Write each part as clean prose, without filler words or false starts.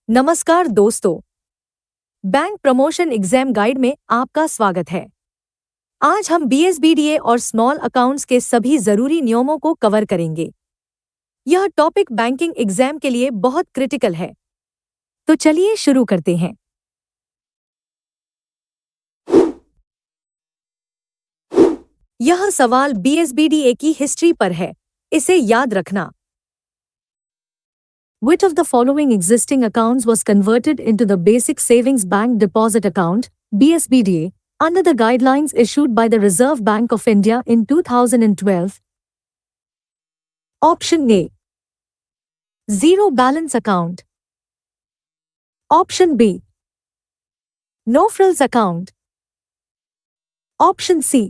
नमस्कार दोस्तों, bank promotion exam guide में आपका स्वागत है। आज हम बीएसबीडीए और स्मॉल अकाउंट्स के सभी जरूरी नियमों को कवर करेंगे। यह टॉपिक बैंकिंग एग्जाम के लिए बहुत क्रिटिकल है। तो चलिए शुरू करते हैं। यह सवाल बीएसबीडीए की हिस्ट्री पर है, इसे याद रखना। Which of the following existing accounts was converted into the Basic Savings Bank Deposit Account (BSBDA) under the guidelines issued by the Reserve Bank of India in 2012? Option A. Zero balance account. Option B. No frills account. Option C.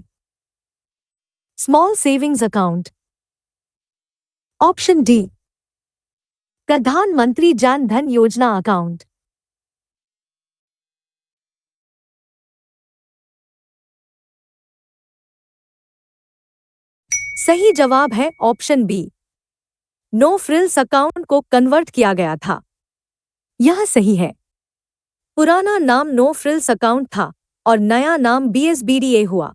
Small savings account. Option D. प्रधानमंत्री जन धन योजना account. सही जवाब है option B. No frills account को convert किया गया था। यह सही है। पुराना नाम नो फ्रिल्स अकाउंट था और नया नाम बीएसबीडीए हुआ।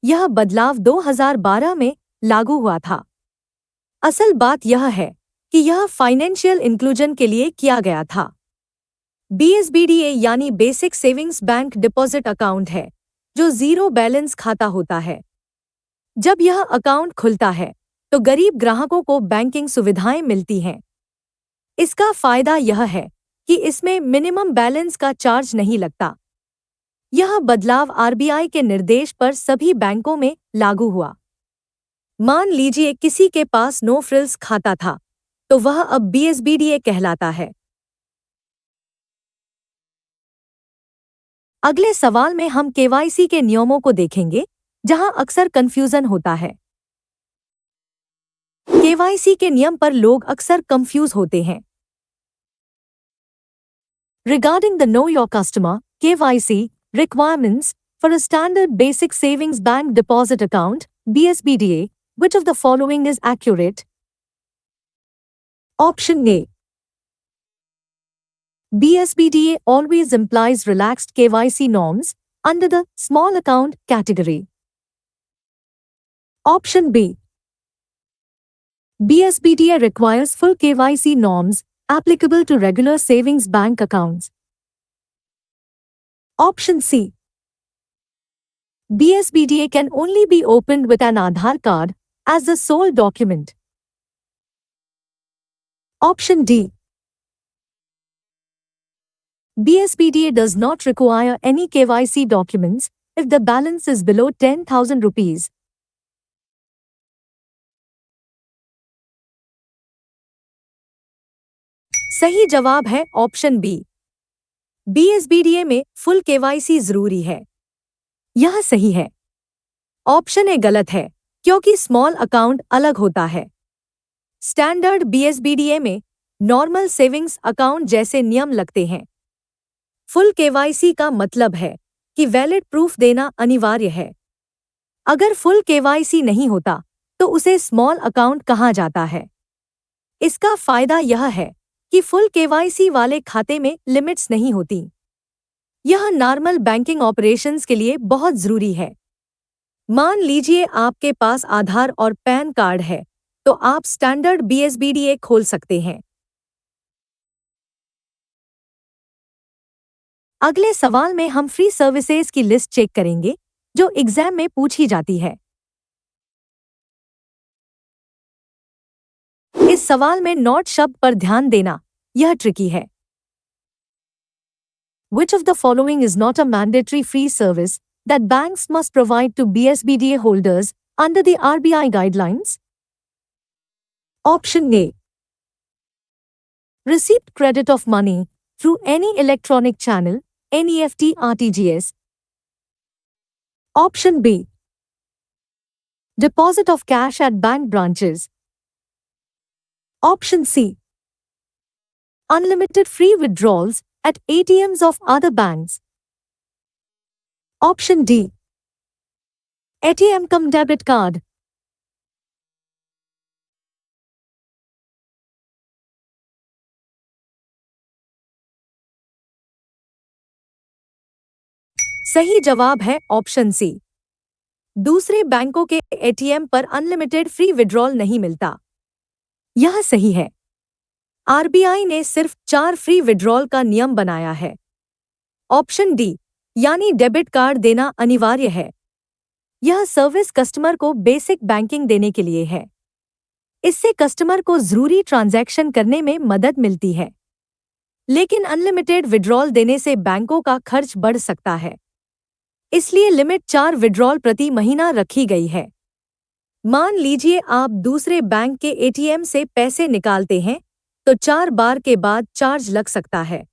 यह बदलाव 2012 में लागू हुआ था। असल बात यह है कि यह फाइनेंशियल इंक्लूजन के लिए किया गया था। बीएसबीडीए यानी basic savings bank deposit account है, जो जीरो बैलेंस खाता होता है। जब यह अकाउंट खुलता है तो गरीब ग्राहकों को बैंकिंग सुविधाएं मिलती हैं। इसका फायदा यह है कि इसमें मिनिमम बैलेंस का चार्ज नहीं लगता। यह बदलाव आरबीआई के निर्देश पर सभी बैंकों में लागू हुआ। मान लीजिए किसी के पास नो फ्रिल्स खाता था, तो वह अब बीएसबीडीए कहलाता है। अगले सवाल में हम केवाईसी के नियमों को देखेंगे, जहां अक्सर कंफ्यूजन होता है। केवाईसी के नियम पर लोग अक्सर कंफ्यूज होते हैं। Regarding the Know Your Customer (KYC) requirements for a standard basic savings bank deposit account (BSBDA), which of the following is accurate? Option A. BSBDA always implies relaxed KYC norms under the small account category. Option B. BSBDA requires full KYC norms applicable to regular savings bank accounts. Option C. BSBDA can only be opened with an Aadhaar card as the sole document. Option D. BSBDA does not require any KYC documents if the balance is below 10,000 rupees. सही जवाब है option B. बीएसबीडीए में full KYC जरूरी है। यह सही है। Option A गलत है, क्योंकि स्मॉल अकाउंट अलग होता है। स्टैंडर्ड बीएसबीडीए में नॉर्मल सेविंग्स अकाउंट जैसे नियम लगते हैं। फुल केवाईसी का मतलब है कि वैलिड प्रूफ देना अनिवार्य है। अगर फुल केवाईसी नहीं होता तो उसे स्मॉल अकाउंट कहा जाता है। इसका फायदा यह है कि फुल केवाईसी वाले खाते में लिमिट्स नहीं होती। यह नॉर्मल बैंकिंग ऑपरेशंस के लिए बहुत जरूरी है। मान लीजिए आपके पास आधार और पैन कार्ड है, तो आप स्टैंडर्ड बीएसबीडीए खोल सकते हैं। अगले सवाल में हम फ्री सर्विसेज की लिस्ट चेक करेंगे, जो एग्जाम में पूछी जाती है। इस सवाल में नॉट शब्द पर ध्यान देना, यह ट्रिकी है। Which of the following is not a mandatory free service that banks must provide to BSBDA holders under the RBI guidelines? Option A. Received credit of money through any electronic channel, NEFT RTGS. Option B. Deposit of cash at bank branches. Option C. Unlimited free withdrawals at ATMs of other banks. Option D. ATM cum debit card. सही जवाब है option C. दूसरे बैंकों के ATM पर unlimited free withdrawal नहीं मिलता। यह सही है। आरबीआई ने सिर्फ 4 फ्री विड्रॉल का नियम बनाया है। ऑप्शन डी, यानी डेबिट कार्ड देना अनिवार्य है। यह सर्विस कस्टमर को बेसिक बैंकिंग देने के लिए है। इससे कस्टमर को जरूरी ट्रांजैक्शन करने में मदद मिलती है। लेकिन अनलिमिटेड विड्रॉल देने से बैंकों का खर्च बढ़ सकता है। इसलिए लिमिट 4 विड्रॉल प्रति महीना रखी गई है। मान लीजिए आप दूसरे बैंक के एटीएम से पैसे निकालते हैं तो 4 बार के बाद चार्ज लग सकता है।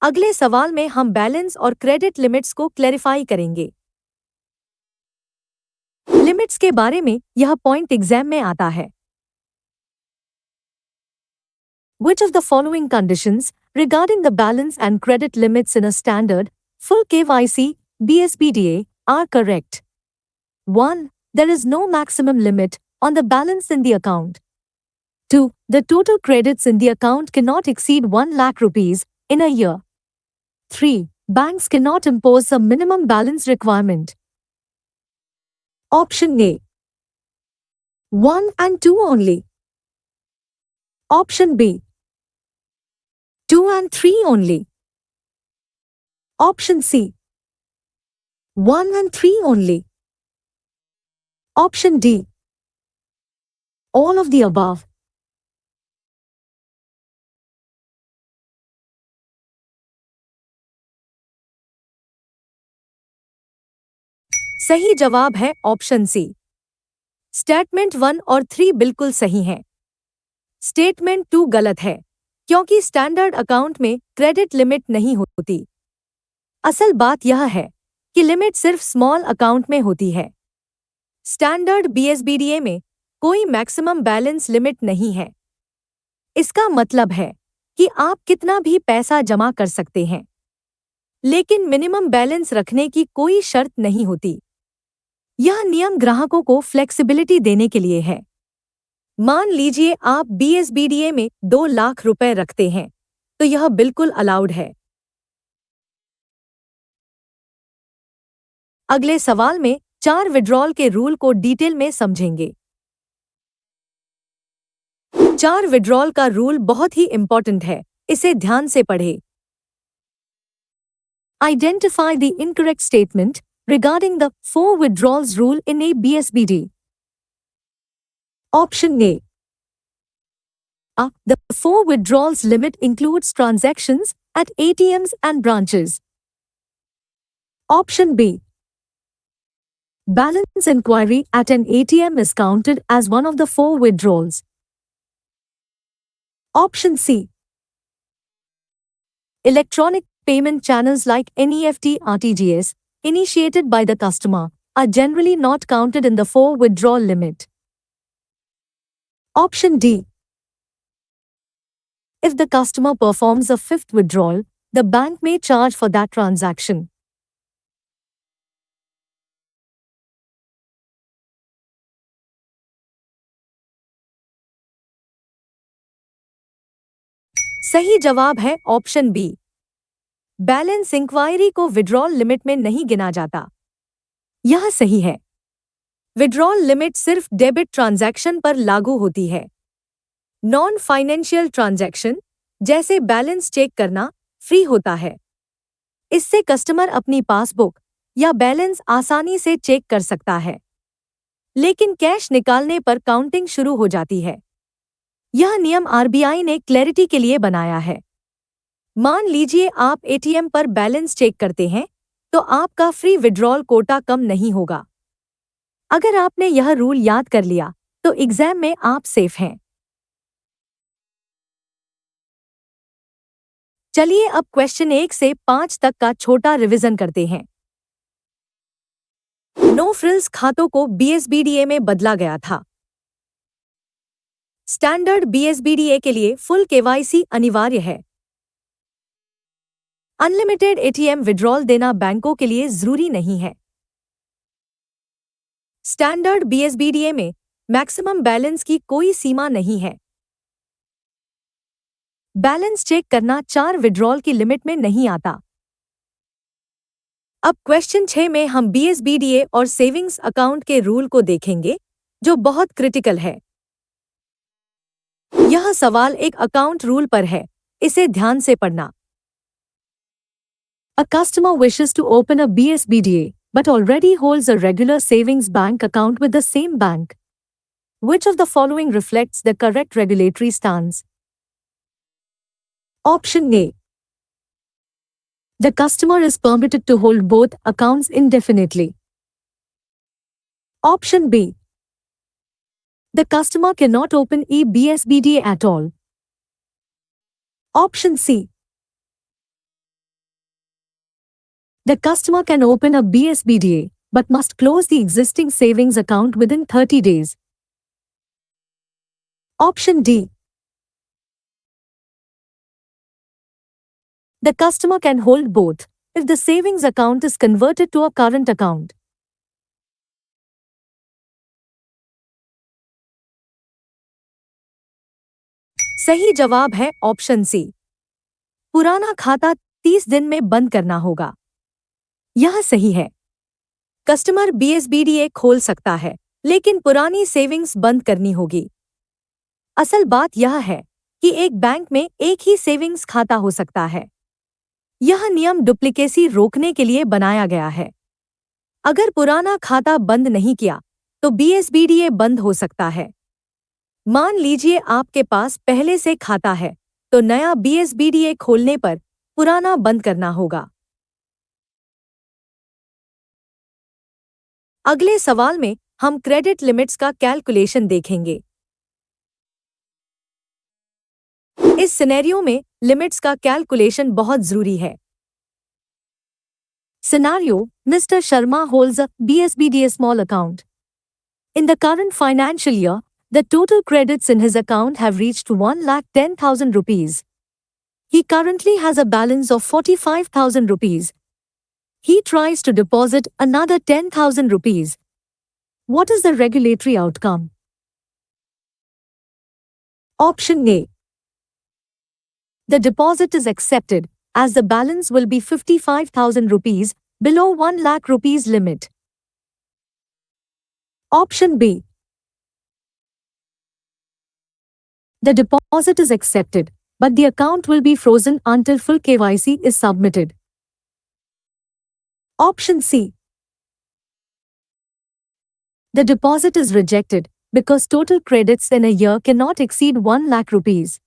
अगले सवाल में हम बैलेंस और क्रेडिट लिमिट्स को क्लैरिफाई करेंगे। लिमिट्स के बारे में यह पॉइंट एग्जाम में आता है। Which of the following conditions regarding the balance and credit limits in a standard full KYC BSBDA are correct? 1. There is no maximum limit on the balance in the account. 2. The total credits in the account cannot exceed 1 lakh rupees in a year. 3. Banks cannot impose a minimum balance requirement. Option A. 1 and 2 only. Option B. 2 and 3 only. Option C. 1 and 3 only. Option D. All of the above. सही जवाब है option C. Statement 1 और 3 बिल्कुल सही हैं। Statement 2 गलत है क्योंकि स्टैंडर्ड अकाउंट में क्रेडिट लिमिट नहीं होती। असल बात यह है कि लिमिट सिर्फ स्मॉल अकाउंट में होती है। स्टैंडर्ड बीएसबीडीए में कोई मैक्सिमम बैलेंस लिमिट नहीं है। इसका मतलब है कि आप कितना भी पैसा जमा कर सकते हैं, लेकिन मिनिमम बैलेंस रखने की कोई शर्त नहीं होती। यह नियम ग्राहकों को फ्लेक्सिबिलिटी देने के लिए है। मान लीजिए आप बीएसबीडीए में 2 लाख रुपए रखते हैं, तो यह बिल्कुल अलाउड है। अगले सवाल में 4 विड्रॉल के रूल को डिटेल में समझेंगे। 4 विड्रॉल का रूल बहुत ही इंपॉर्टेंट है, इसे ध्यान से पढ़ें। Identify the incorrect statement regarding the 4 withdrawals rule in a BSBD. Option A. The 4 withdrawals limit includes transactions at ATMs and branches. Option B. Balance inquiry at an ATM is counted as one of the 4 withdrawals. Option C. Electronic payment channels like NEFT RTGS, initiated by the customer, are generally not counted in the 4 withdrawal limit. Option D. If the customer performs a 5th withdrawal, the bank may charge for that transaction. सही जवाब है option B. Balance inquiry को withdrawal limit में नहीं गिना जाता। यह सही है। विड्रॉल लिमिट सिर्फ डेबिट ट्रांजैक्शन पर लागू होती है। नॉन फाइनेंशियल ट्रांजैक्शन जैसे बैलेंस चेक करना फ्री होता है। इससे कस्टमर अपनी पासबुक या बैलेंस आसानी से चेक कर सकता है। लेकिन कैश निकालने पर काउंटिंग शुरू हो जाती है। यह नियम आरबीआई ने क्लैरिटी के लिए बनाया है। मान लीजिए आप एटीएम पर बैलेंस चेक करते हैं, तो आपका फ्री विड्रॉल कोटा कम नहीं होगा। अगर आपने यह रूल याद कर लिया, तो एग्जाम में आप सेफ हैं। चलिए अब क्वेश्चन 1 से 5 तक का छोटा रिवीजन करते हैं। नो फ्रिल्स खातों को बीएसबीडीए में बदला गया था। स्टैंडर्ड बीएसबीडीए के लिए फुल केवाईसी अनिवार्य है। अनलिमिटेड एटीएम विड्रॉल देना बैंकों के लिए जरूरी नहीं है। स्टैंडर्ड बीएसबीडीए में मैक्सिमम बैलेंस की कोई सीमा नहीं है। बैलेंस चेक करना 4 विड्रॉल की लिमिट में नहीं आता। अब क्वेश्चन 6 में हम BSBDA और सेविंग्स अकाउंट के रूल को देखेंगे, जो बहुत क्रिटिकल है। यह सवाल एक अकाउंट रूल पर है, इसे ध्यान से पढ़ना। A customer wishes to open a BSBDA but already holds a regular savings bank account with the same bank. Which of the following reflects the correct regulatory stance? Option A. The customer is permitted to hold both accounts indefinitely. Option B. The customer cannot open a BSBDA at all. Option C. The customer can open a BSBDA but must close the existing savings account within 30 days. Option D. The customer can hold both if the savings account is converted to a current account. सही जवाब है option C. पुराना खाता 30 दिन में बंद करना होगा। यह सही है। कस्टमर BSBDA खोल सकता है, लेकिन पुरानी सेविंग्स बंद करनी होगी। असल बात यह है कि एक बैंक में एक ही सेविंग्स खाता हो सकता है। यह नियम डुप्लीकेसी रोकने के लिए बनाया गया है। अगर पुराना खाता बंद नहीं किया, तो BSBDA बंद हो सकता है। मान लीजिए आपके पास पहले से खाता है, तो नया BSBDA खोलने पर पुराना बंद करना होगा। अगले सवाल में हम क्रेडिट लिमिट्स का कैलकुलेशन देखेंगे। इस सिनेरियो में लिमिट्स का कैलकुलेशन बहुत जरूरी है। Scenario: Mr. Sharma holds a BSBDA small account. In the current financial year, the total credits in his account have reached 1,10,000 rupees. He currently has a balance of 45,000 rupees. He tries to deposit another 10,000 rupees. What is the regulatory outcome? Option A. The deposit is accepted, as the balance will be 55,000 rupees, below 1 lakh rupees limit. Option B. The deposit is accepted, but the account will be frozen until full KYC is submitted. Option C. The deposit is rejected because total credits in a year cannot exceed 1 lakh rupees.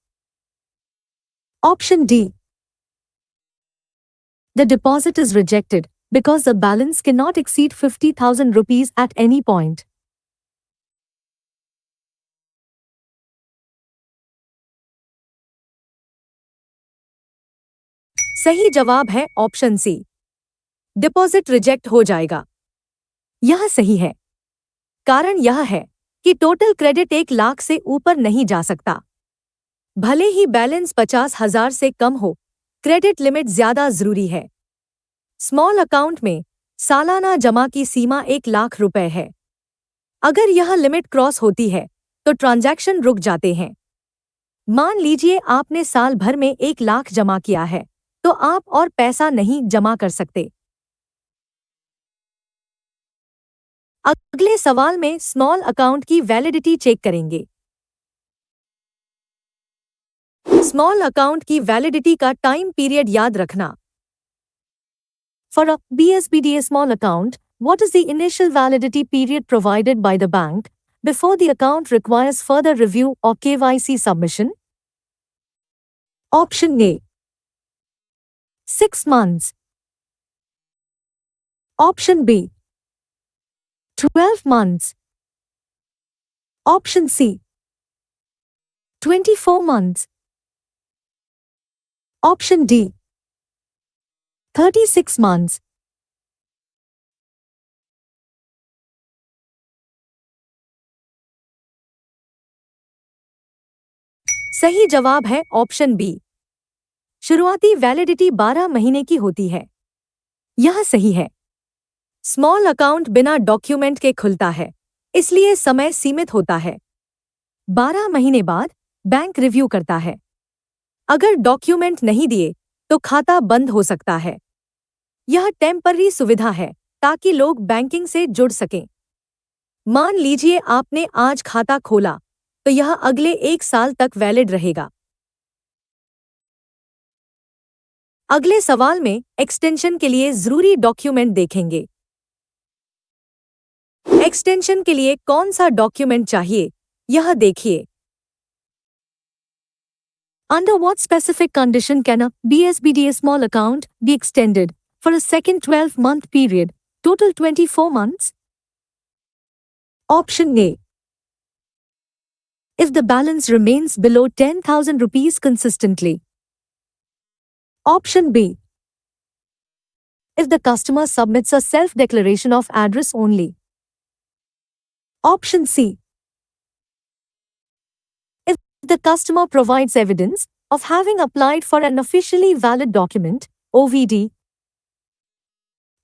Option D. The deposit is rejected because the balance cannot exceed 50,000 rupees at any point. सही जवाब है option C. Deposit reject हो जाएगा। यह सही है। कारण यह है कि टोटल क्रेडिट 1 लाख से ऊपर नहीं जा सकता। भले ही बैलेंस 50,000 से कम हो, क्रेडिट लिमिट ज्यादा जरूरी है। स्मॉल अकाउंट में सालाना जमा की सीमा 1 लाख रुपए है। अगर यह लिमिट क्रॉस होती है, तो ट्रांजैक्शन रुक जाते हैं। मान लीजिए आपने साल भर में 1 लाख जमा किया है, तो आप और पैसा नहीं जमा कर सकते। अगले सवाल में स्मॉल अकाउंट की वैलिडिटी चेक करेंगे। स्मॉल अकाउंट की वैलिडिटी का टाइम पीरियड याद रखना। For a BSBDA small account, what is the initial validity period provided by the bank before the account requires further review or KYC submission? Option A. 6 months. Option B. 12 months. Option C. 24 months. Option D. 36 months. सही जवाब है option B. शुरुआती validity 12 महीने की होती है। यह सही है। स्मॉल अकाउंट बिना डॉक्यूमेंट के खुलता है, इसलिए समय सीमित होता है। 12 महीने बाद बैंक रिव्यू करता है। अगर डॉक्यूमेंट नहीं दिए तो खाता बंद हो सकता है। यह टेम्पररी सुविधा है ताकि लोग बैंकिंग से जुड़ सकें। मान लीजिए आपने आज खाता खोला तो यह अगले 1 साल तक वैलिड रहेगा। अगले सवाल में एक्सटेंशन के लिए जरूरी डॉक्यूमेंट देखेंगे। एक्सटेंशन के लिए कौन सा डॉक्यूमेंट चाहिए यह देखिए। Under what specific condition can a BSBDA small account be extended for a second 12-month period, total 24 months? Option A. If the balance remains below 10,000 rupees consistently. Option B. If the customer submits a self-declaration of address only. Option C. If the customer provides evidence of having applied for an officially valid document, OVD.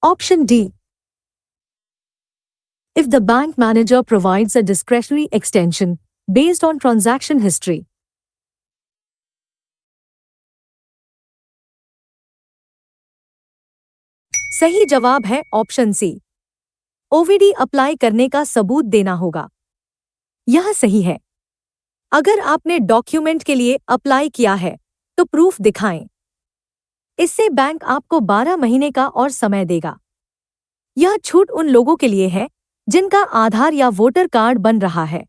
Option D. If the bank manager provides a discretionary extension based on transaction history. सही जवाब है option C. ओवीडी apply करने का सबूत देना होगा। यह सही है। अगर आपने डॉक्यूमेंट के लिए अप्लाई किया है तो प्रूफ दिखाएं। इससे बैंक आपको 12 महीने का और समय देगा। यह छूट उन लोगों के लिए है जिनका आधार या वोटर कार्ड बन रहा है,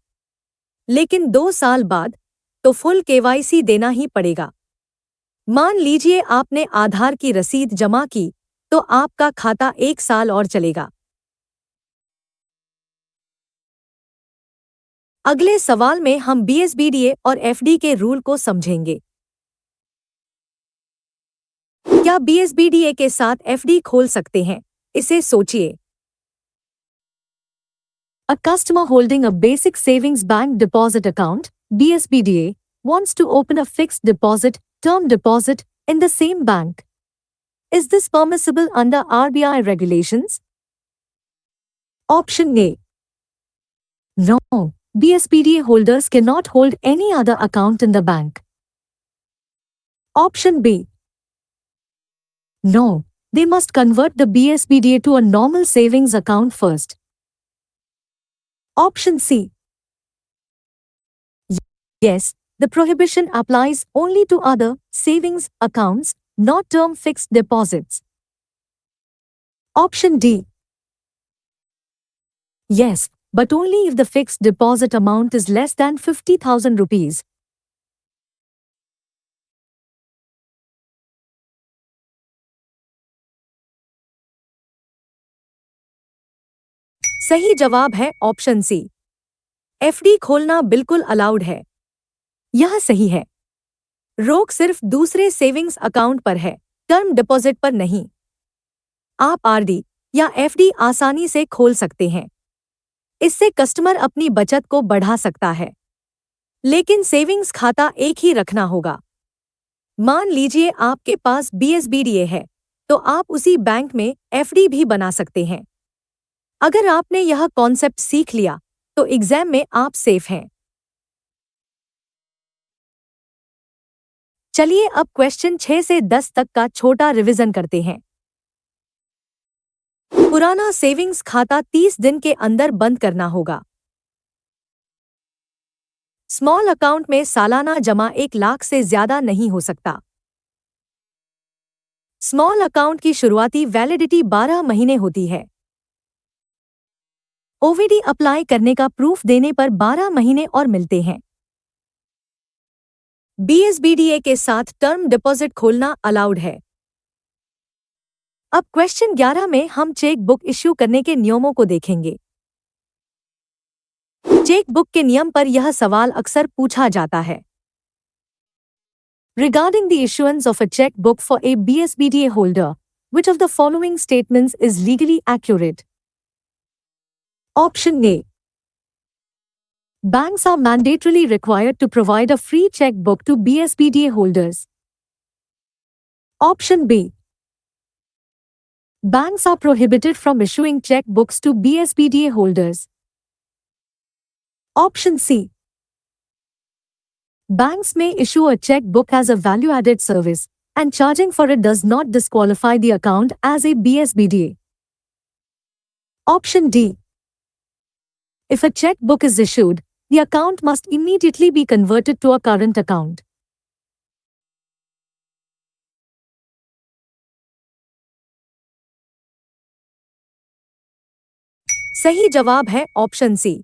लेकिन 2 साल बाद तो फुल केवाईसी देना ही पड़ेगा। मान लीजिए आपने आधार की रसीद जमा की तो आपका खाता 1 साल और चलेगा। अगले सवाल में हम बीएसबीडीए और एफडी के रूल को समझेंगे। क्या बीएसबीडीए के साथ एफडी खोल सकते हैं? इसे सोचिए। A customer holding a basic savings bank deposit account, BSBDA, wants to open a fixed deposit, term deposit, in the same bank. Is this permissible under RBI regulations? Option A. No. BSBDA holders cannot hold any other account in the bank. Option B. No. They must convert the BSBDA to a normal savings account first. Option C. Yes, the prohibition applies only to other savings accounts, not term fixed deposits. Option D. Yes, but only if the fixed deposit amount is less than 50,000 rupees. सही जवाब है option C. FD खोलना बिल्कुल allowed है। यह सही है। रोक सिर्फ दूसरे सेविंग्स अकाउंट पर है, टर्म डिपॉजिट पर नहीं। आप आरडी या एफडी आसानी से खोल सकते हैं। इससे कस्टमर अपनी बचत को बढ़ा सकता है, लेकिन सेविंग्स खाता एक ही रखना होगा। मान लीजिए आपके पास बीएसबीडीए है, तो आप उसी बैंक में एफडी भी बना सकते हैं। अगर आपने यह कॉन्सेप्ट सीख लिया तो एग्जाम में आप सेफ हैं। चलिए अब क्वेश्चन 6 से 10 तक का छोटा रिवीजन करते हैं। पुराना सेविंग्स खाता 30 दिन के अंदर बंद करना होगा। स्मॉल अकाउंट में सालाना जमा 1 लाख से ज्यादा नहीं हो सकता। स्मॉल अकाउंट की शुरुआती वैलिडिटी 12 महीने होती है। ओवीडी अप्लाई करने का प्रूफ देने पर 12 महीने और मिलते हैं। बीएसबीडीए के साथ टर्म डिपॉजिट खोलना अलाउड है। अब क्वेश्चन 11 में हम चेक बुक इश्यू करने के नियमों को देखेंगे। चेक बुक के नियम पर यह सवाल अक्सर पूछा जाता है। Regarding the issuance of a check book for a BSBDA holder, which of the following statements is legally accurate? Option A. Banks are mandatorily required to provide a free checkbook to BSBDA holders. Option B. Banks are prohibited from issuing checkbooks to BSBDA holders. Option C. Banks may issue a checkbook as a value-added service, and charging for it does not disqualify the account as a BSBDA. Option D. If a checkbook is issued, the account must immediately be converted to a current account. सही जवाब है option C.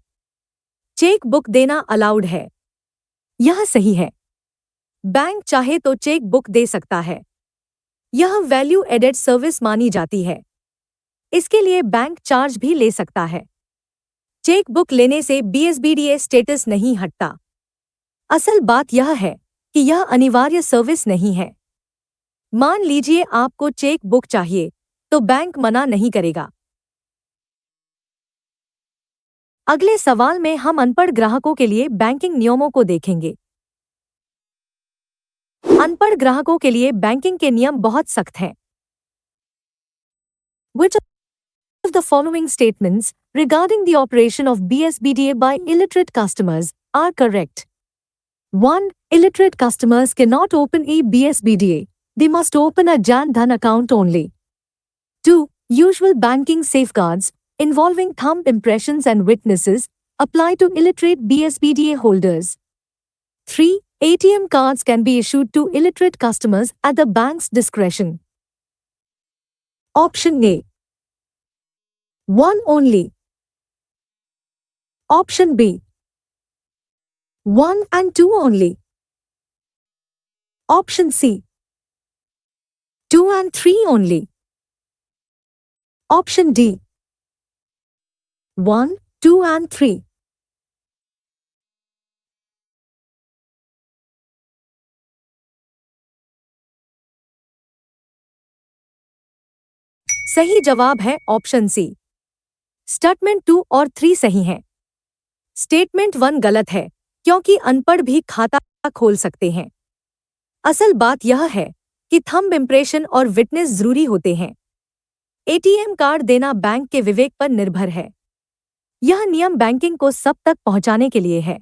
Cheque book देना allowed है। यह सही है। Bank चाहे तो चेक बुक दे सकता है। यह वैल्यू एडेड सर्विस मानी जाती है। इसके लिए बैंक चार्ज भी ले सकता है। चेक बुक लेने से बीएसबीडीए स्टेटस नहीं हटता। असल बात यह है कि यह अनिवार्य सर्विस नहीं है। मान लीजिए आपको चेक बुक चाहिए, तो बैंक मना नहीं करेगा। अगले सवाल में हम अनपढ़ ग्राहकों के लिए बैंकिंग नियमों को देखेंगे। अनपढ़ ग्राहकों के लिए बैंकिंग के नियम बहुत सख्त हैं। Which of the following statements regarding the operation of BSBDA by illiterate customers are correct? 1. Illiterate customers cannot open a BSBDA. They must open a Jan Dhan account only. 2. Usual banking safeguards involving thumb impressions and witnesses apply to illiterate BSBDA holders. 3. ATM cards can be issued to illiterate customers at the bank's discretion. Option A. 1 only. Option B. 1 and 2 only. Option C. 2 and 3 only. Option D. 1, 2 and 3. सही जवाब है option C. Statement 2 और 3 सही हैं। Statement 1 गलत है क्योंकि अनपढ़ भी खाता खोल सकते हैं। असल बात यह है कि थंब इम्प्रेशन और विटनेस जरूरी होते हैं। एटीएम कार्ड देना बैंक के विवेक पर निर्भर है। यह नियम बैंकिंग को सब तक पहुंचाने के लिए है।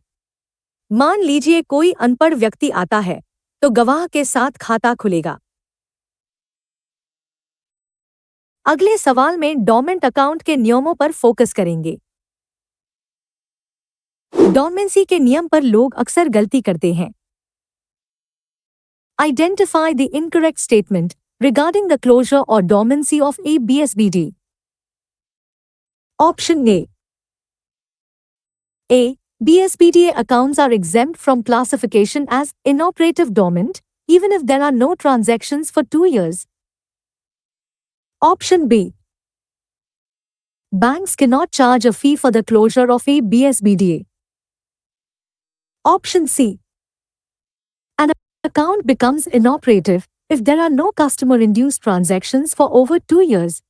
मान लीजिए कोई अनपढ़ व्यक्ति आता है, तो गवाह के साथ खाता खुलेगा। अगले सवाल में डोरमेंट अकाउंट के नियमों पर फोकस करेंगे। डोरमेंसी के नियम पर लोग अक्सर गलती करते हैं। Identify the incorrect statement regarding the closure or dormancy of a BSBD. Option A. A. BSBDA accounts are exempt from classification as inoperative dormant, even if there are no transactions for 2 years. Option B. Banks cannot charge a fee for the closure of a BSBDA. Option C. An account becomes inoperative if there are no customer-induced transactions for over 2 years.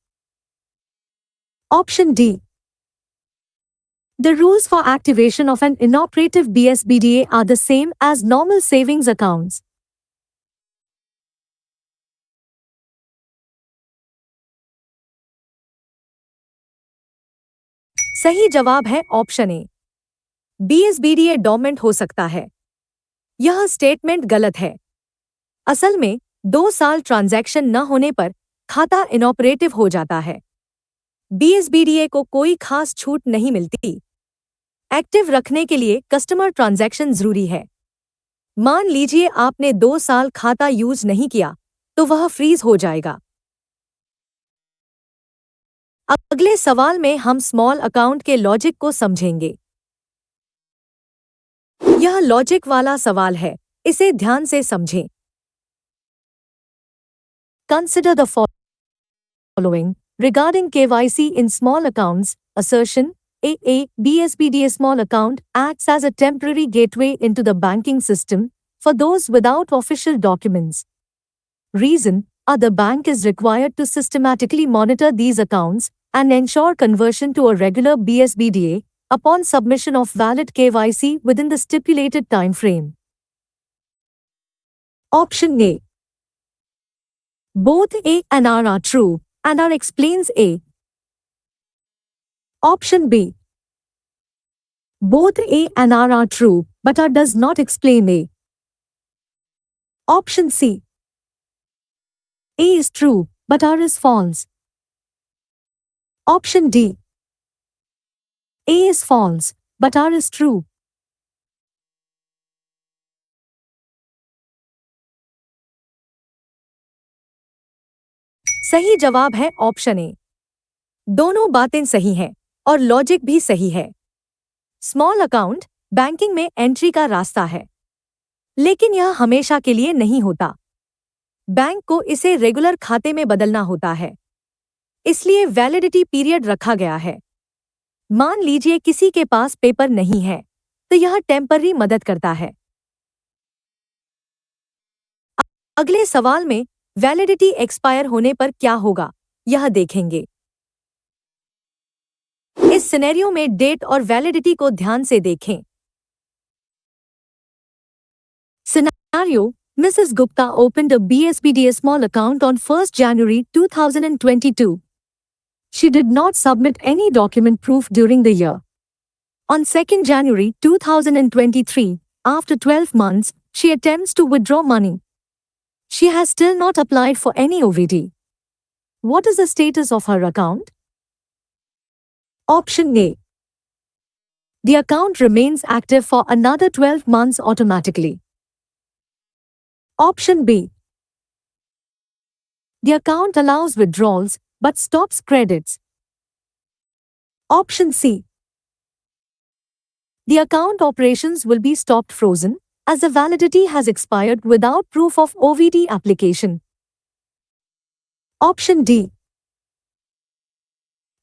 Option D. The rules for activation of an inoperative BSBDA are the same as normal savings accounts. सही जवाब है option A. बीएसबीडीए dormant हो सकता है। यह statement गलत है। असल में 2 साल ट्रांजैक्शन न होने पर खाता इनऑपरेटिव हो जाता है। बीएसबीडीए को कोई खास छूट नहीं मिलती। एक्टिव रखने के लिए कस्टमर ट्रांजैक्शन जरूरी है। मान लीजिए आपने 2 साल खाता यूज नहीं किया, तो वह फ्रीज हो जाएगा। अगले सवाल में हम स्मॉल अकाउंट के लॉजिक को समझेंगे। यह लॉजिक वाला सवाल है, इसे ध्यान से समझें। Consider the following regarding KYC in small accounts. Assertion A. BSBDA small account acts as a temporary gateway into the banking system for those without official documents. Reason: the bank is required to systematically monitor these accounts and ensure conversion to a regular BSBDA upon submission of valid KYC within the stipulated time frame. Option A. Both A and R are true, and R explains A. Option B. Both A and R are true, but R does not explain A. Option C. A is true, but R is false. Option D. A is false, but R is true. सही जवाब है option A. दोनों बातें सही हैं और logic भी सही है। स्मॉल अकाउंट बैंकिंग में एंट्री का रास्ता है, लेकिन यह हमेशा के लिए नहीं होता। बैंक को इसे रेगुलर खाते में बदलना होता है, इसलिए वैलिडिटी पीरियड रखा गया है। मान लीजिए किसी के पास पेपर नहीं है, तो यह टेम्पररी मदद करता है। अगले सवाल में वैलिडिटी एक्सपायर होने पर क्या होगा, यह देखेंगे। इस सिनेरियो में डेट और वैलिडिटी को ध्यान से देखें। Scenario: Mrs. Gupta opened a BSBDA small account on 1st January 2022. She did not submit any document proof during the year. On 2nd January 2023, after 12 months, she attempts to withdraw money. She has still not applied for any OVD. What is the status of her account? Option A. The account remains active for another 12 months automatically. Option B. The account allows withdrawals but stops credits. Option C. The account operations will be stopped frozen as the validity has expired without proof of OVD application. Option D.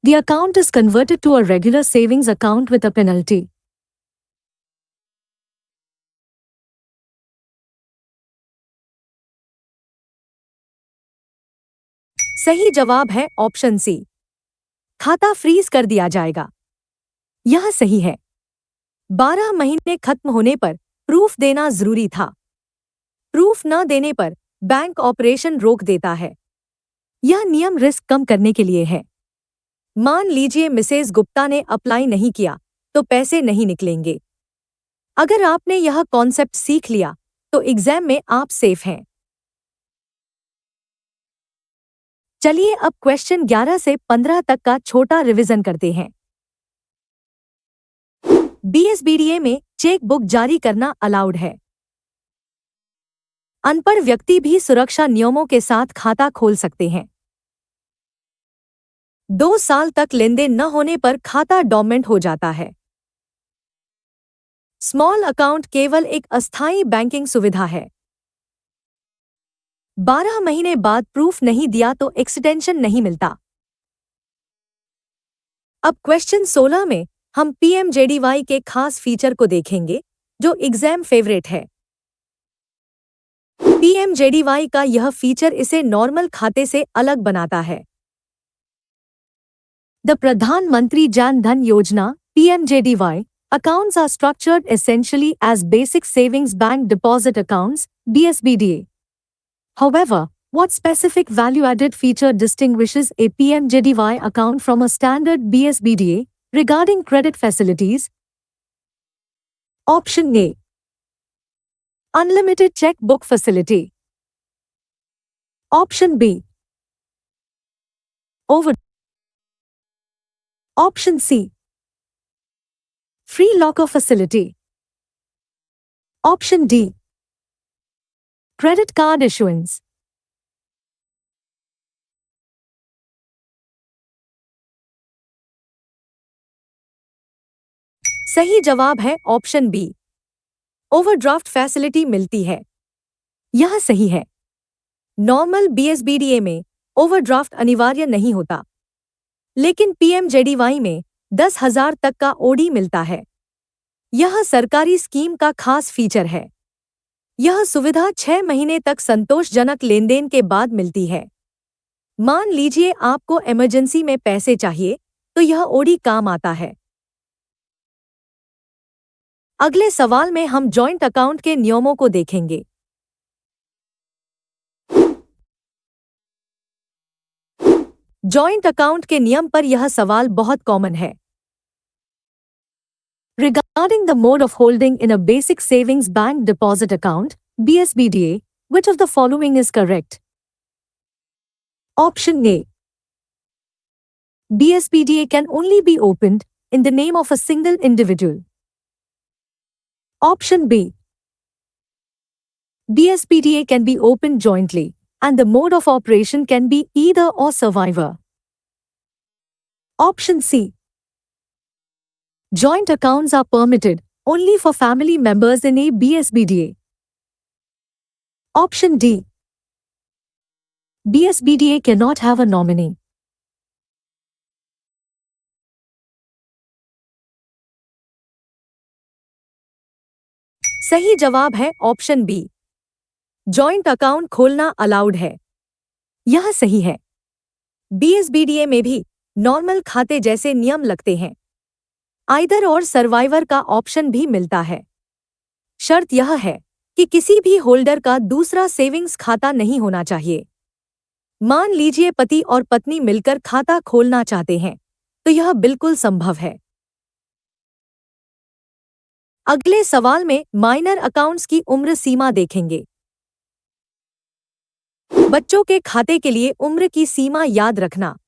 The account is converted to a regular savings account with a penalty. सही जवाब है option C. खाता freeze कर दिया जाएगा। यह सही है। 12 महीने खत्म होने पर प्रूफ देना जरूरी था। प्रूफ न देने पर बैंक ऑपरेशन रोक देता है। यह नियम रिस्क कम करने के लिए है। मान लीजिए मिसेज गुप्ता ने अप्लाई नहीं किया, तो पैसे नहीं निकलेंगे। अगर आपने यह कॉन्सेप्ट सीख लिया, तो एग्जाम में आप सेफ हैं। चलिए अब क्वेश्चन 11 से 15 तक का छोटा रिवीजन करते हैं। बीएसबीडीए में चेक बुक जारी करना अलाउड है। अनपढ़ व्यक्ति भी सुरक्षा नियमों के साथ खाता खोल सकते हैं। 2 साल तक लेनदेन न होने पर खाता डॉर्मेंट हो जाता है। स्मॉल अकाउंट केवल एक अस्थायी बैंकिंग सुविधा है। 12 महीने बाद प्रूफ नहीं दिया तो एक्सटेंशन नहीं मिलता। अब क्वेश्चन 16 में हम पीएमजेडीवाई के खास फीचर को देखेंगे, जो एग्जाम फेवरेट है। पीएमजेडीवाई का यह फीचर इसे नॉर्मल खाते से अलग बनाता है। द प्रधानमंत्री जन धन योजना (PMJDY) accounts are structured essentially as basic savings bank deposit accounts (BSBDA). However, what specific value-added feature distinguishes a PMJDY account from a standard BSBDA regarding credit facilities? Option A. Unlimited checkbook facility. Option B. Overdraft. Option C. Free locker facility. Option D. Credit card issuance. सही जवाब है option B. Overdraft facility मिलती है। यह सही है। Normal बीएसबीडीए में overdraft अनिवार्य नहीं होता, लेकिन पीएमजेडीवाई में 10,000 तक का ओडी मिलता है। यह सरकारी स्कीम का खास फीचर है। यह सुविधा 6 महीने तक संतोषजनक लेनदेन के बाद मिलती है। मान लीजिए आपको इमरजेंसी में पैसे चाहिए, तो यह ओडी काम आता है। अगले सवाल में हम जॉइंट अकाउंट के नियमों को देखेंगे। जॉइंट अकाउंट के नियम पर यह सवाल बहुत कॉमन है। Regarding the mode of holding in a basic savings bank deposit account (BSBDA), Which of the following is correct? Option A. BSBDA can only be opened in the name of a single individual. Option B. BSBDA can be opened jointly, and the mode of operation can be either or survivor. Option C. Joint accounts are permitted only for family members in a BSBDA. Option D. BSBDA cannot have a nominee. सही जवाब है option B. Joint account खोलना allowed है। यह सही है। बीएसबीडीए में भी नॉर्मल खाते जैसे नियम लगते हैं। आइदर और सर्वाइवर का ऑप्शन भी मिलता है। शर्त यह है कि किसी भी होल्डर का दूसरा सेविंग्स खाता नहीं होना चाहिए। मान लीजिए पति और पत्नी मिलकर खाता खोलना चाहते हैं, तो यह बिल्कुल संभव है। अगले सवाल में माइनर अकाउंट्स की उम्र सीमा देखेंगे। बच्चों के खाते के लिए उम्र की सीमा याद रखना।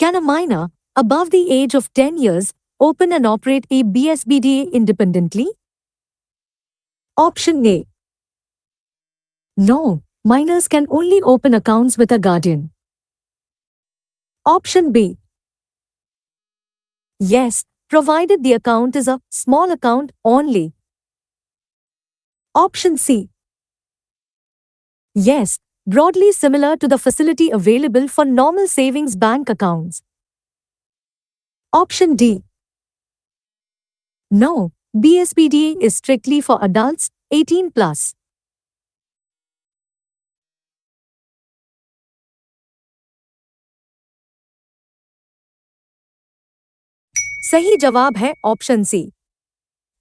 Can a minor above the age of 10 years open and operate a BSBDA independently? Option A. No, minors can only open accounts with a guardian. Option B. Yes, provided the account is a small account only. Option C. Yes, broadly similar to the facility available for normal savings bank accounts. Option D. No, BSBDA is strictly for adults 18 plus. सही जवाब है option C.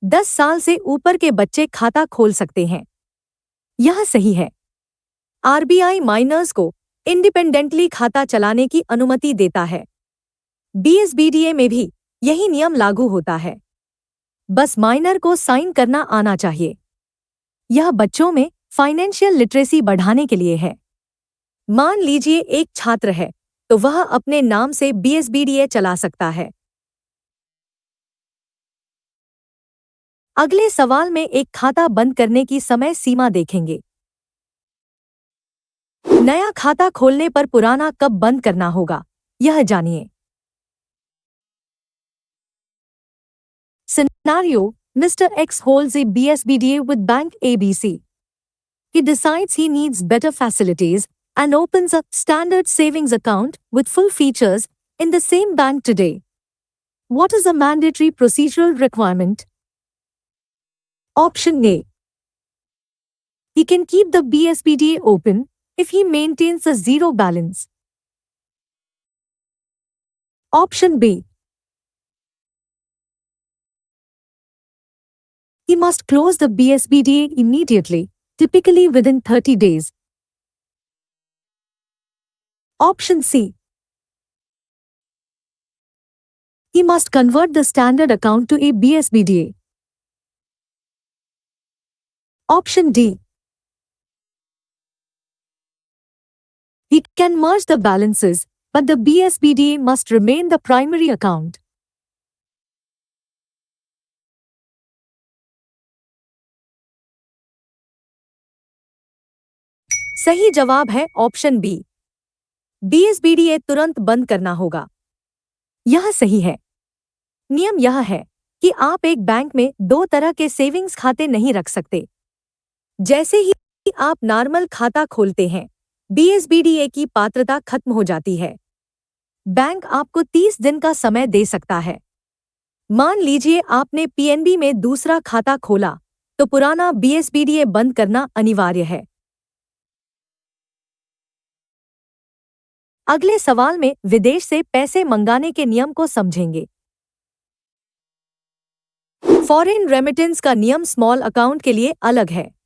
10 साल से ऊपर के बच्चे खाता खोल सकते हैं। यह सही है। आरबीआई माइनर्स को इंडिपेंडेंटली खाता चलाने की अनुमति देता है। बीएसबीडीए में भी यही नियम लागू होता है। बस माइनर को साइन करना आना चाहिए। यह बच्चों में फाइनेंशियल लिटरेसी बढ़ाने के लिए है। मान लीजिए एक छात्र है, तो वह अपने नाम से बीएसबीडीए चला सकता है। अगले सवाल में एक खाता बंद करने की समय सीमा देखेंगे। नया खाता खोलने पर पुराना कब बंद करना होगा, यह जानिए। Scenario: Mr. X holds a BSBDA with Bank ABC. He decides he needs better facilities and opens a standard savings account with full features in the same bank today. What is the mandatory procedural requirement? Option A. He can keep the BSBDA open if he maintains a zero balance. Option B. He must close the BSBDA immediately, typically within 30 days. Option C. He must convert the standard account to a BSBDA. Option D. He can merge the balances, but the BSBDA must remain the primary account. सही जवाब है option B. बीएसबीडीए तुरंत बंद करना होगा। यह सही है। नियम यह है कि आप एक बैंक में दो तरह के सेविंग्स खाते नहीं रख सकते। जैसे ही आप नॉर्मल खाता खोलते हैं, बीएसबीडीए की पात्रता खत्म हो जाती है। बैंक आपको 30 दिन का समय दे सकता है। मान लीजिए आपने पीएनबी में दूसरा खाता खोला, तो पुराना बीएसबीडीए बंद करना अनिवार्य है। अगले सवाल में विदेश से पैसे मंगाने के नियम को समझेंगे। फॉरेन रेमिटेंस का नियम स्मॉल अकाउंट के लिए अलग है।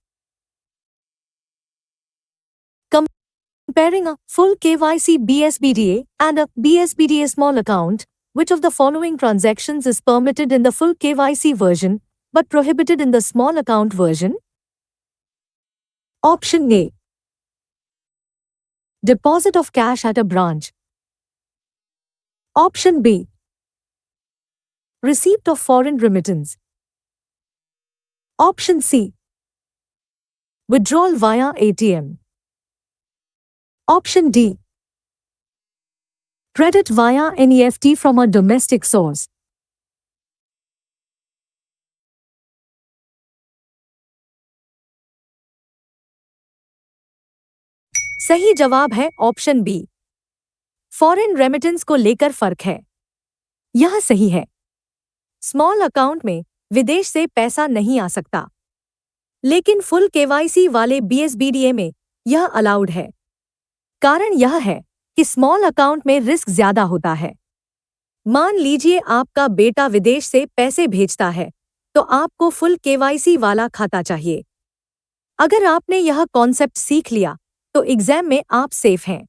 Comparing a full KYC BSBDA and a BSBDA small account, which of the following transactions is permitted in the full KYC version but prohibited in the small account version? Option A. Deposit of cash at a branch. Option B. Receipt of foreign remittance. Option C. Withdrawal via ATM. Option D. Credit via NEFT from a domestic source. सही जवाब है option B. Foreign remittance को लेकर फर्क है। यह सही है। स्मॉल अकाउंट में विदेश से पैसा नहीं आ सकता, लेकिन फुल केवाईसी वाले बीएसबीडीए में यह अलाउड है। कारण यह है कि स्मॉल अकाउंट में रिस्क ज्यादा होता है। मान लीजिए आपका बेटा विदेश से पैसे भेजता है, तो आपको फुल केवाईसी वाला खाता चाहिए। अगर आपने यह कॉन्सेप्ट सीख लिया तो एग्जाम में आप सेफ हैं।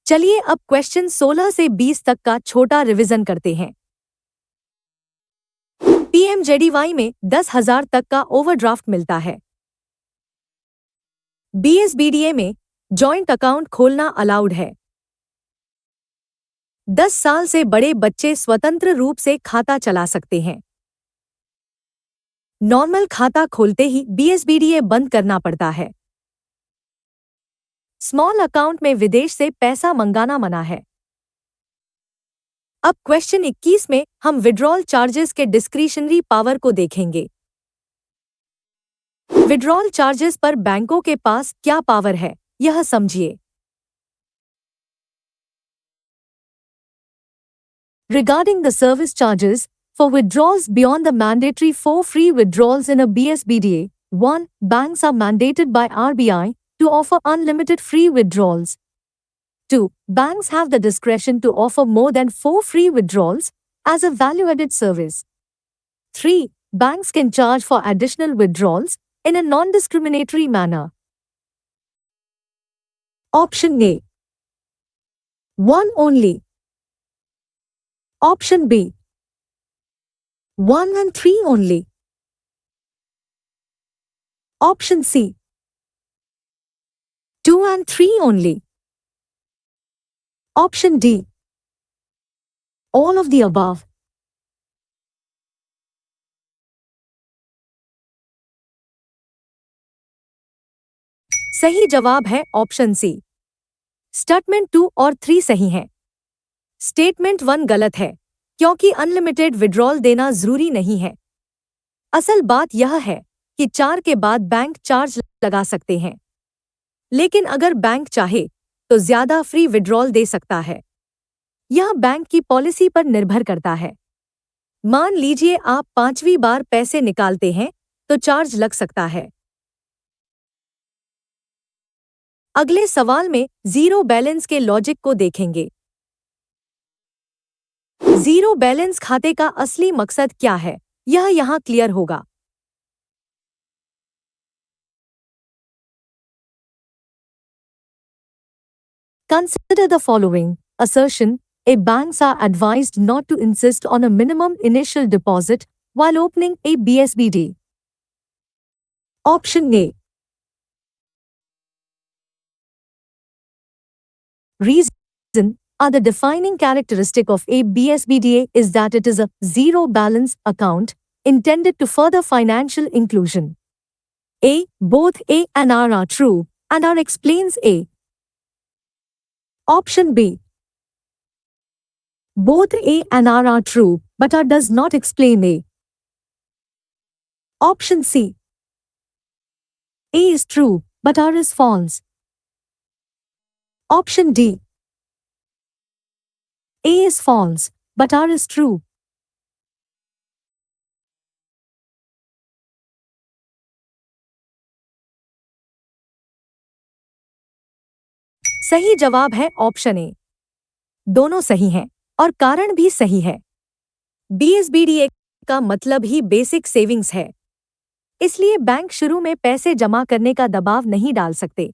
चलिए अब क्वेश्चन 16 से 20 तक का छोटा रिवीजन करते हैं। पीएमजेडीवाई में 10,000 तक का ओवरड्राफ्ट मिलता है। बीएसबीडीए में जॉइंट अकाउंट खोलना अलाउड है। 10 साल से बड़े बच्चे स्वतंत्र रूप से खाता चला सकते हैं। नॉर्मल खाता खोलते ही बीएसबीडीए बंद करना पड़ता है। स्मॉल अकाउंट में विदेश से पैसा मंगाना मना है। अब क्वेश्चन 21 में हम विड्रॉल चार्जेस के डिस्क्रिशनरी पावर को देखेंगे। विड्रॉल चार्जेस पर बैंकों के पास क्या पावर है, यह समझिए। Regarding the service charges for withdrawals beyond the mandatory 4 free withdrawals in a BSBDA, 1. Banks are mandated by RBI to offer unlimited free withdrawals. 2. Banks have the discretion to offer more than 4 free withdrawals as a value-added service. 3. Banks can charge for additional withdrawals in a non-discriminatory manner. Option A. 1 only. Option B. 1 and 3 only. Option C. 2 and 3 only. Option D. All of the above. सही जवाब है option C. Statement 2 और 3 सही हैं। Statement 1 गलत है, क्योंकि unlimited withdrawal देना जरूरी नहीं है। असल बात यह है कि 4 के बाद बैंक चार्ज लगा सकते हैं, लेकिन अगर बैंक चाहे तो ज्यादा फ्री विड्रॉल दे सकता है। यह बैंक की पॉलिसी पर निर्भर करता है। मान लीजिए आप 5वीं बार पैसे निकालते हैं तो चार्ज लग सकता है। अगले सवाल में जीरो बैलेंस के लॉजिक को देखेंगे। जीरो बैलेंस खाते का असली मकसद क्या है, यह यहाँ क्लियर होगा। Consider the following assertion: A banks are advised not to insist on a minimum initial deposit while opening a BSBD. Option A. Reason are the defining characteristic of a BSBDA is that it is a zero balance account intended to further financial inclusion. A. Both A and R are true, and R explains A. Option B. Both A and R are true, but R does not explain A. Option C. A is true, but R is false. Option D. A is false, but R is true. सही जवाब है option A. दोनों सही हैं और कारण भी सही है। बीएसबीडीए का मतलब ही बेसिक सेविंग्स है, इसलिए बैंक शुरू में पैसे जमा करने का दबाव नहीं डाल सकते।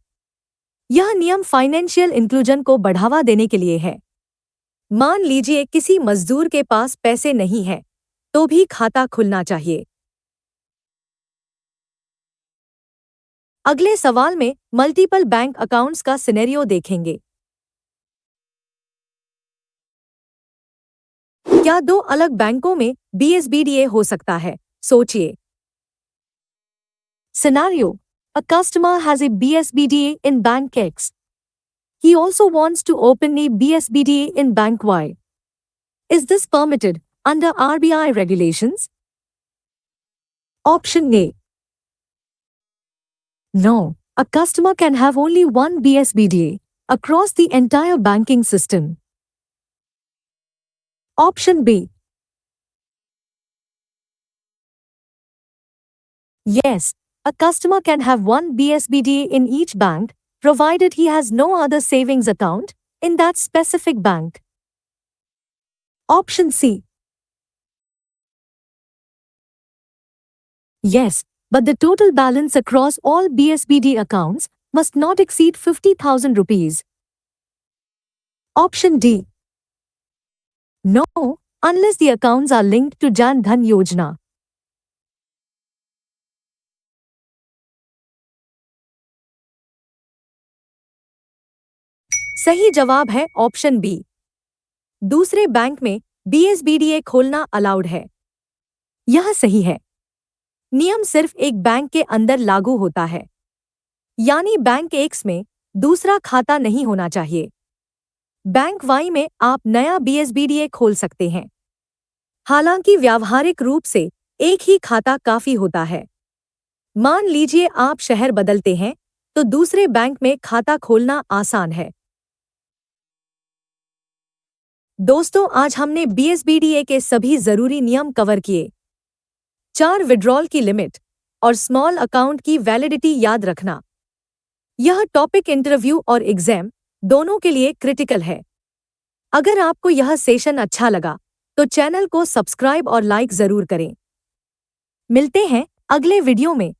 यह नियम फाइनेंशियल इंक्लूजन को बढ़ावा देने के लिए है। मान लीजिए किसी मजदूर के पास पैसे नहीं है, तो भी खाता खुलना चाहिए। अगले सवाल में मल्टीपल बैंक अकाउंट्स का सिनेरियो देखेंगे। क्या दो अलग बैंकों में BSBDA हो सकता है? सोचिए। Scenario: A customer has a BSBDA in Bank X. He also wants to open a BSBDA in Bank Y. Is this permitted under RBI regulations? Option A: No. A customer can have only one BSBDA across the entire banking system. Option B: Yes. A customer can have one BSBDA in each bank, provided he has no other savings account in that specific bank. Option C: Yes, but the total balance across all BSBD accounts must not exceed 50,000 rupees. Option D: No, unless the accounts are linked to Jan Dhan Yojana. सही जवाब है option B. दूसरे bank में BSBDA खोलना allowed है। यह सही है। नियम सिर्फ एक बैंक के अंदर लागू होता है, यानी बैंक एक्स में दूसरा खाता नहीं होना चाहिए। बैंक वाई में आप नया BSBDA खोल सकते हैं। हालांकि व्यावहारिक रूप से एक ही खाता काफी होता है। मान लीजिए आप शहर बदलते हैं, तो दूसरे बैंक में खाता खोलना आसान है। दोस्तों, आज हमने BSBDA के सभी जरूरी नियम कवर किए। 4 विड्रॉल की लिमिट और स्मॉल अकाउंट की वैलिडिटी याद रखना। यह टॉपिक इंटरव्यू और एग्जाम दोनों के लिए क्रिटिकल है। अगर आपको यह सेशन अच्छा लगा तो चैनल को सब्सक्राइब और लाइक जरूर करें। मिलते हैं अगले वीडियो में।